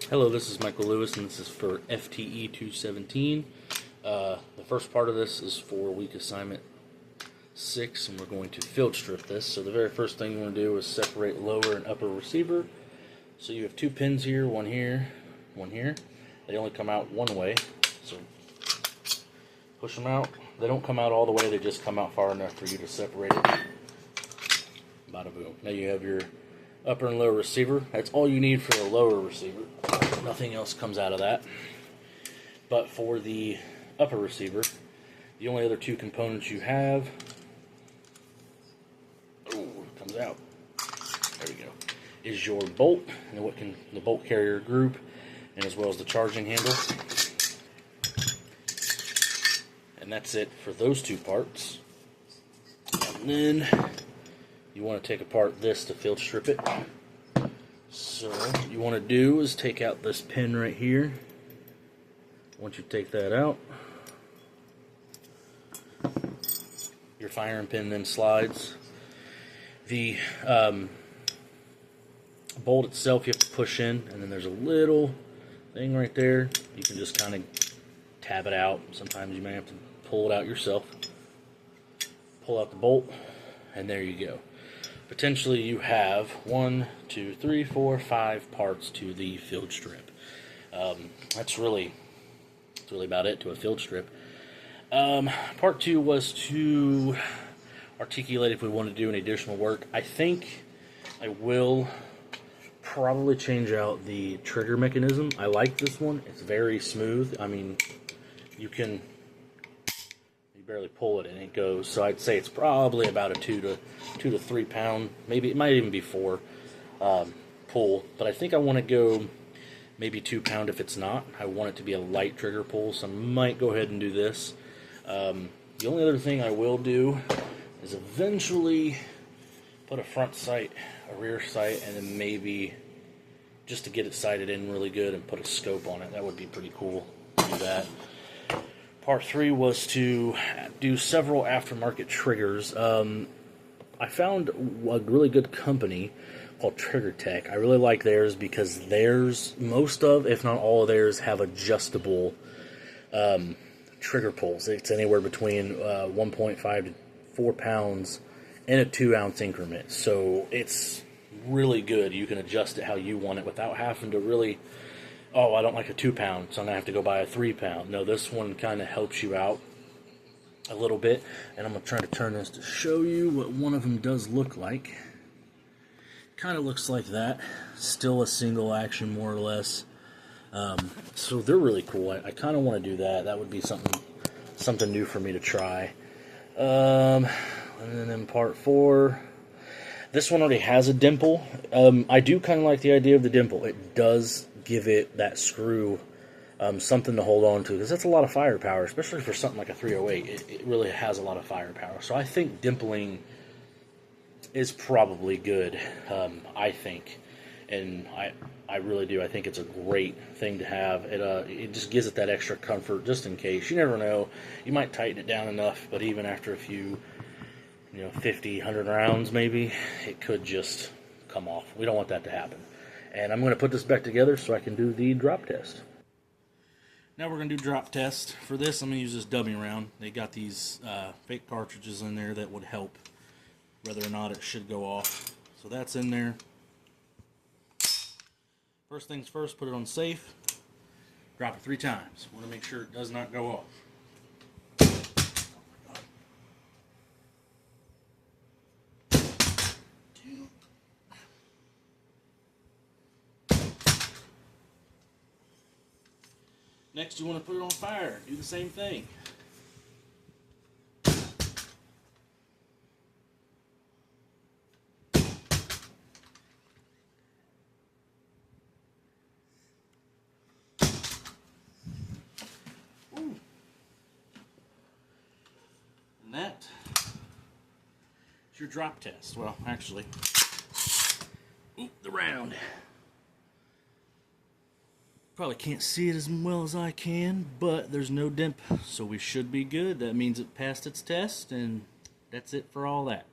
Hello, this is Michael Lewis, and this is for FTE 217. The first part of this is for week assignment 6, and we're going to field strip this. So the very first thing you want to do is separate lower and upper receiver. So you have two pins here, one here, one here. They only come out one way, so push them out. They don't come out all the way, they just come out far enough for you to separate it. Bada boom. Now you have your upper and lower receiver. That's all you need for the lower receiver. Nothing else comes out of that. But for the upper receiver, the only other two components you have, it comes out. There we go. Is your bolt and the bolt carrier group, and as well as the charging handle. And that's it for those two parts. And then you want to take apart this to field strip it. So what you want to do is take out this pin right here. Once you take that out, your firing pin then slides. The bolt itself you have to push in, and then there's a little thing right there. You can just kind of tab it out. Sometimes you may have to pull it out yourself. Pull out the bolt, and there you go. Potentially you have 1, 2, 3, 4, 5 parts to the field strip. That's really about it to a field strip. Part 2 was to articulate if we want to do any additional work. I think I will probably change out the trigger mechanism. I like this one. It's very smooth. I mean, you barely pull it and it goes. So I'd say it's probably about a 2 to 3 pound, maybe it might even be 4 pull. But I think I want to go maybe 2 pound if it's not. I want it to be a light trigger pull, so I might go ahead and do this. The only other thing I will do is eventually put a front sight, a rear sight, and then maybe just to get it sighted in really good and put a scope on it. That would be pretty cool to do that. Part 3 was to do several aftermarket triggers. I found a really good company called Trigger Tech. I really like theirs because most of, if not all of theirs, have adjustable trigger pulls. It's anywhere between 1.5 to 4 pounds in a 2-ounce increment. So it's really good. You can adjust it how you want it without having to really, oh, I don't like a 2 pound, so I'm going to have to go buy a 3 pound. No, this one kind of helps you out a little bit. And I'm going to try to turn this to show you what one of them does look like. Kind of looks like that. Still a single action, more or less. So they're really cool. I kind of want to do that. That would be something new for me to try. And then part 4, this one already has a dimple. I do kind of like the idea of the dimple. It does give it that screw something to hold on to, because that's a lot of firepower, especially for something like a 308. It really has a lot of firepower. So I think dimpling is probably good, I think. And I really do. I think it's a great thing to have. It just gives it that extra comfort just in case. You never know. You might tighten it down enough, but even after a few 50, 100 rounds maybe, it could just come off. We don't want that to happen. And I'm going to put this back together so I can do the drop test. Now we're going to do drop test. For this, I'm going to use this dummy round. They got these fake cartridges in there that would help whether or not it should go off. So that's in there. First things first, put it on safe. Drop it 3 times. Want to make sure it does not go off. Next, you want to put it on fire. Do the same thing. Ooh. And that is your drop test. Well, actually, the round. Probably can't see it as well as I can, but there's no dimp, so we should be good. That means it passed its test, and that's it for all that.